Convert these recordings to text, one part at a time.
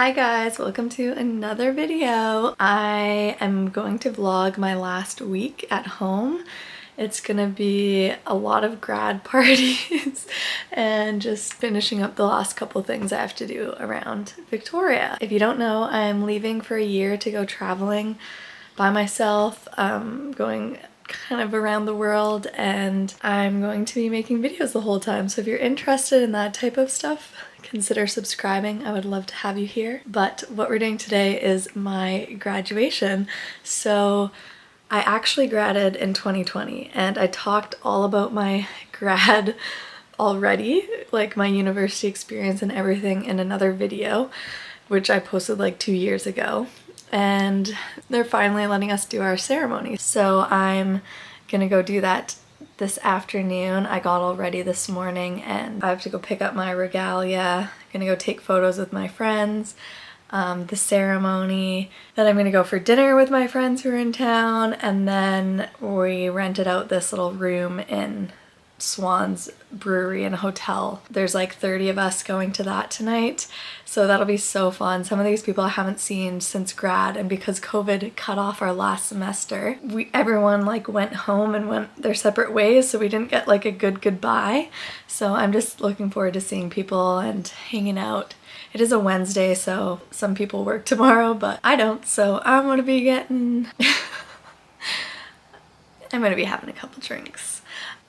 Hi guys, welcome to another video. I am going to vlog my last week at home. It's gonna be a lot of grad parties and just finishing up the last couple things I have to do around Victoria. If you don't know, I'm leaving for a year to go traveling by myself, going kind of around the world, and I'm going to be making videos the whole time. So if you're interested in that type of stuff, consider subscribing. I would love to have you here. But what we're doing today is my graduation. So I actually graded in 2020 and I talked all about my grad already, like my university experience and everything, in another video, which I posted like 2 years ago. And they're finally letting us do our ceremony. So I'm gonna go do that this afternoon. I got all ready this morning and I have to go pick up my regalia. I'm gonna go take photos with my friends, the ceremony. Then I'm gonna go for dinner with my friends who are in town, and then we rented out this little room in Swan's brewery and hotel. There's like 30 of us going to that tonight, so that'll be so fun. Some of these people I haven't seen since grad, and because COVID cut off our last semester, everyone like went home and went their separate ways, so we didn't get like a good goodbye. So I'm just looking forward to seeing people and hanging out. It is a Wednesday, so some people work tomorrow, but I don't, so I'm gonna be getting I'm gonna be having a couple drinks.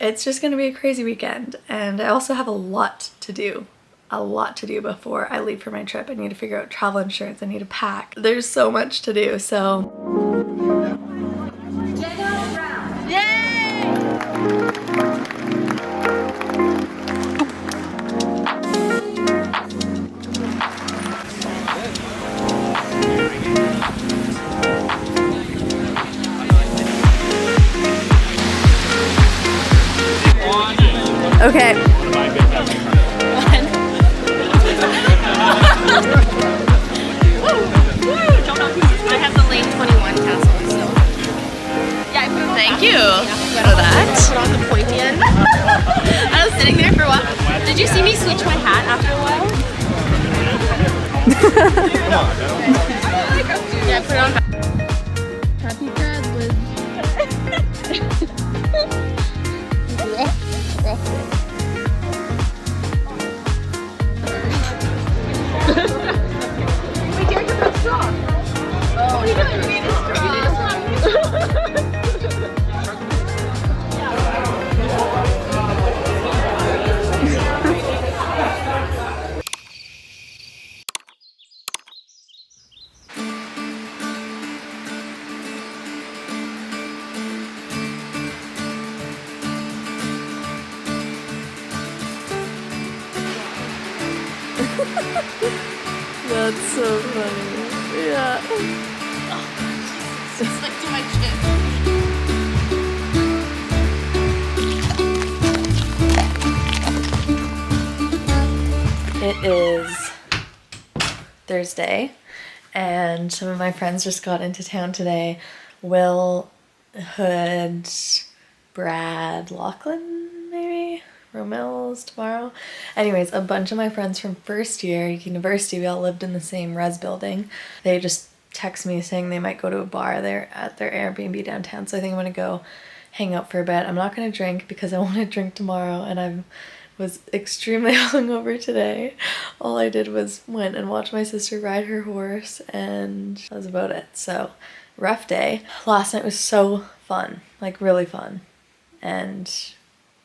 It's just gonna be a crazy weekend, and I also have a lot to do before I leave for my trip. I need to figure out travel insurance, I need to pack. There's so much to do, so. Jenna, yay! Okay. I have the lane 21 tassel, so. Yeah, I put on. Thank you for that. Put on the pointy end. I was sitting there for a while. Did you see me switch my hat after a while? Yeah, I put it on. Happy grad with. Wait, Derek, you're not strong. Oh, what are you doing? You need a straw. That's so funny. Yeah. It's like to my chin. It is Thursday, and some of my friends just got into town today. Will, Hood, Brad, Lachlan, maybe? Romel's tomorrow. Anyways, a bunch of my friends from first year university, we all lived in the same res building. They just text me saying they might go to a bar there at their Airbnb downtown, so I think I'm gonna go hang out for a bit. I'm not gonna drink because I want to drink tomorrow, and I was extremely hungover today. All I did was went and watch my sister ride her horse, and that was about it. So rough day. Last night was so fun, like really fun, and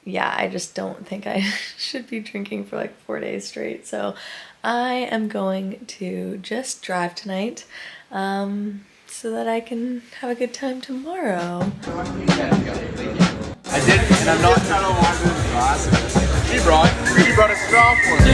yeah, I just don't think I should be drinking for like 4 days straight. So I am going to just drive tonight, so that I can have a good time tomorrow. I did, and I'm not trying to water this glass. She brought a straw for me.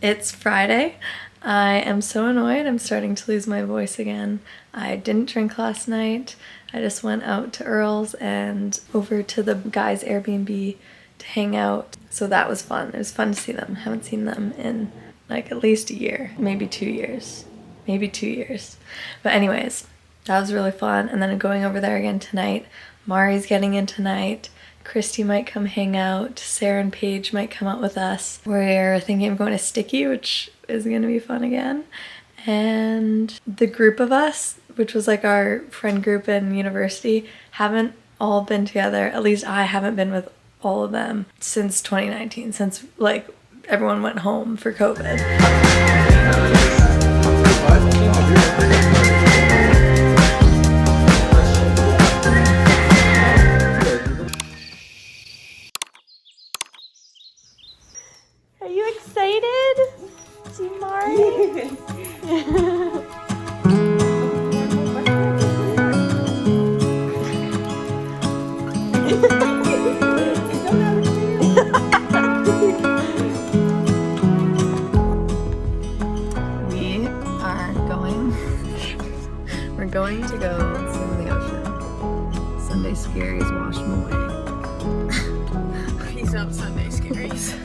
It's Friday. I am so annoyed. I'm starting to lose my voice again. I didn't drink last night. I just went out to Earl's and over to the guys' Airbnb to hang out. So that was fun. It was fun to see them. Haven't seen them in like at least a year, maybe 2 years. Maybe 2 years. But anyways, that was really fun. And then going over there again tonight. Mari's getting in tonight. Christy might come hang out. Sarah and Paige might come out with us. We're thinking of going to Sticky, which is gonna be fun again. And the group of us, which was like our friend group in university, haven't all been together. At least I haven't been with all of them since 2019, since like everyone went home for COVID. Are you excited? See Mari? We're going to go swim in the ocean. Sunday scaries wash them away. Peace out, Sunday scaries.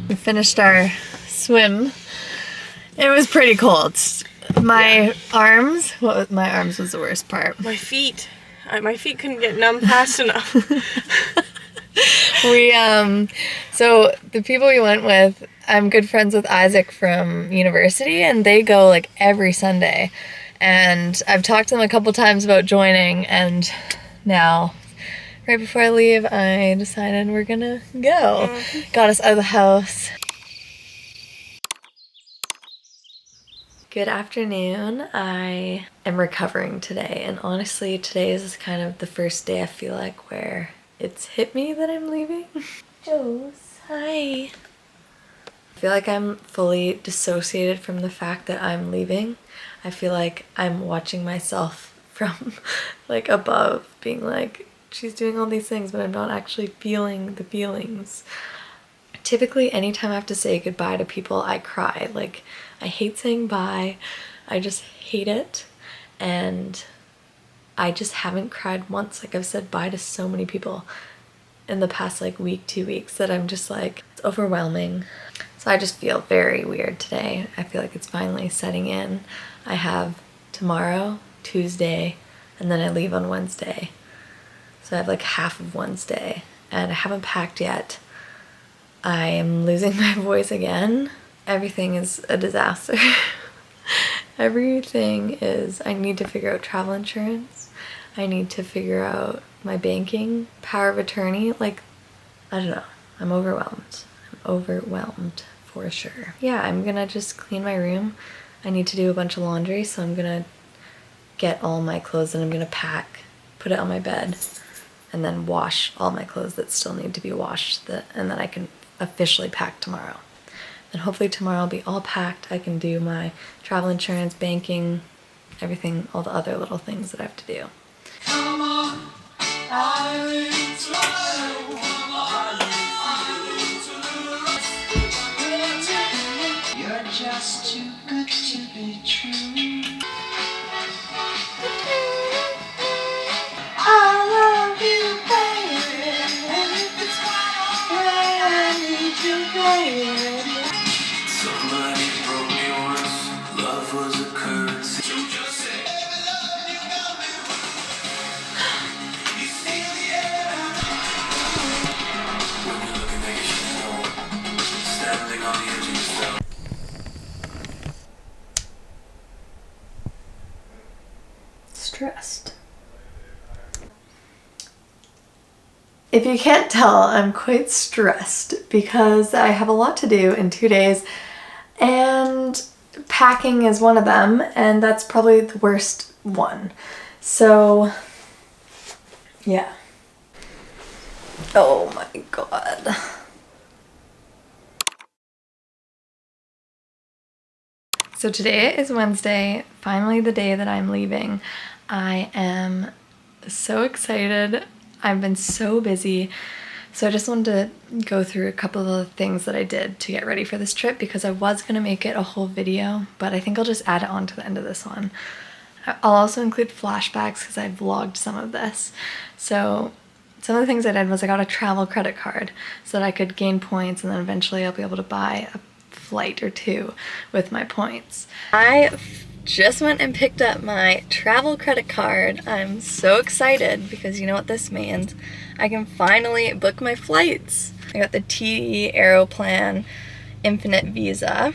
We finished our swim. It was pretty cold. My arms was the worst part. My feet couldn't get numb fast enough. So the people we went with, I'm good friends with Isaac from university, and they go like every Sunday. And I've talked to them a couple times about joining, and now, right before I leave, I decided we're gonna go. Got us out of the house. Good afternoon. I am recovering today, and honestly, today is kind of the first day I feel like where it's hit me that I'm leaving. Joes, hi. I feel like I'm fully dissociated from the fact that I'm leaving. I feel like I'm watching myself from like above, being like, she's doing all these things, but I'm not actually feeling the feelings. Typically, anytime I have to say goodbye to people, I cry. Like, I hate saying bye. I just hate it. And I just haven't cried once. Like, I've said bye to so many people in the past like week, 2 weeks, that I'm just like, it's overwhelming. So I just feel very weird today. I feel like it's finally setting in. I have tomorrow, Tuesday, and then I leave on Wednesday. So I have like half of Wednesday, and I haven't packed yet. I am losing my voice again. Everything is a disaster. Everything is, I need to figure out travel insurance. I need to figure out my banking, power of attorney. Like, I don't know. I'm overwhelmed. I'm overwhelmed for sure. Yeah, I'm gonna just clean my room. I need to do a bunch of laundry, so I'm gonna get all my clothes and I'm gonna pack, put it on my bed, and then wash all my clothes that still need to be washed, and then I can officially pack tomorrow. And hopefully tomorrow I'll be all packed. I can do my travel insurance, banking, everything, all the other little things that I have to do. Come on, you're just too good to be true. Somebody broke me once, love was a currency. You just say, love you got me. You see the air. When you're looking at your standing on the edge of yourself. Stressed. If you can't tell, I'm quite stressed because I have a lot to do in 2 days, and packing is one of them, and that's probably the worst one. So, yeah. Oh my god. So today is Wednesday, finally the day that I'm leaving. I am so excited. I've been so busy So I just wanted to go through a couple of things that I did to get ready for this trip because I was going to make it a whole video, but I think I'll just add it on to the end of this one. I'll also include flashbacks because I vlogged some of this. So some of the things I did was I got a travel credit card so that I could gain points, and then eventually I'll be able to buy a flight or two with my points. I just went and picked up my travel credit card. I'm so excited because you know what this means. I can finally book my flights. I got the TD Aeroplan Infinite Visa.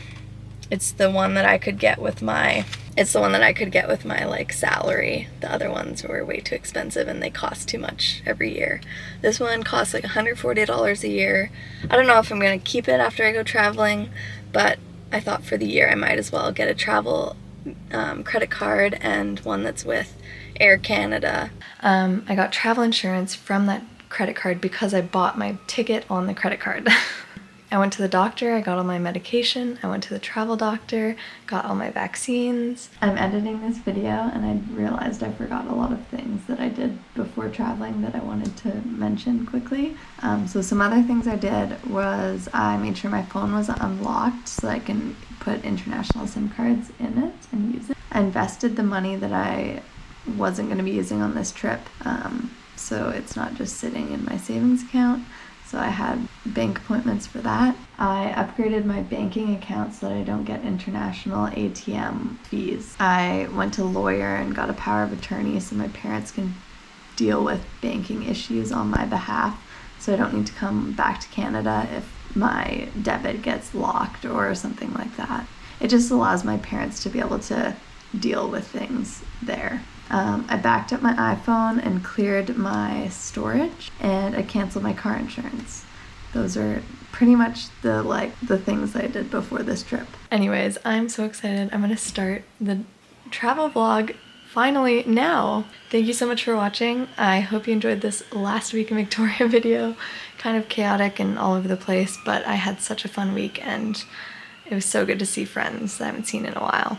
It's the one that I could get with my like salary. The other ones were way too expensive and they cost too much every year. This one costs like $140 a year. I don't know if I'm gonna keep it after I go traveling, but I thought for the year I might as well get a travel credit card and one that's with Air Canada. I got travel insurance from that credit card because I bought my ticket on the credit card. I went to the doctor, I got all my medication, I went to the travel doctor, got all my vaccines. I'm editing this video and I realized I forgot a lot of things that I did before traveling that I wanted to mention quickly. So some other things I did was I made sure my phone was unlocked so I can put international SIM cards in it and use it. I invested the money that I wasn't going to be using on this trip, so it's not just sitting in my savings account. So I had bank appointments for that. I upgraded my banking account so that I don't get international ATM fees. I went to a lawyer and got a power of attorney so my parents can deal with banking issues on my behalf, so I don't need to come back to Canada if my debit gets locked or something like that. It just allows my parents to be able to deal with things there. I backed up my iPhone and cleared my storage, and I canceled my car insurance. Those are pretty much the things I did before this trip. Anyways, I'm so excited. I'm gonna start the travel vlog finally now. Thank you so much for watching. I hope you enjoyed this last week in Victoria video. Kind of chaotic and all over the place, but I had such a fun week and it was so good to see friends that I haven't seen in a while.